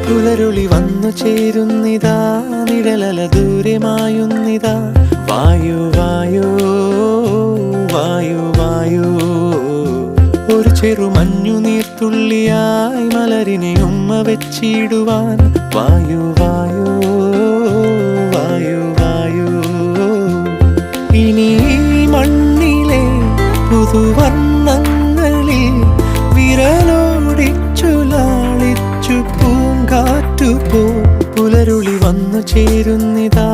പുലരുളി വന്നു ചേരുന്നിതാ, നിഴലല ദൂരെ മായുന്നിതാ. വായു വായു വായു വായു, ഒരു ചെറു മഞ്ഞു നീർത്തുള്ളിയായി മലരിനെ ഉമ്മ വെച്ചിടുവാൻ. വായു വായു വായു വായു, ഇനി മണ്ണിലെ പുതുവർണ്ണങ്ങളിൽ വിരലോടിച്ചു ലാളിച്ചു പൂങ്കാറ്റുപോ. പുലരുളി വന്നു ചേരുന്നിതാ,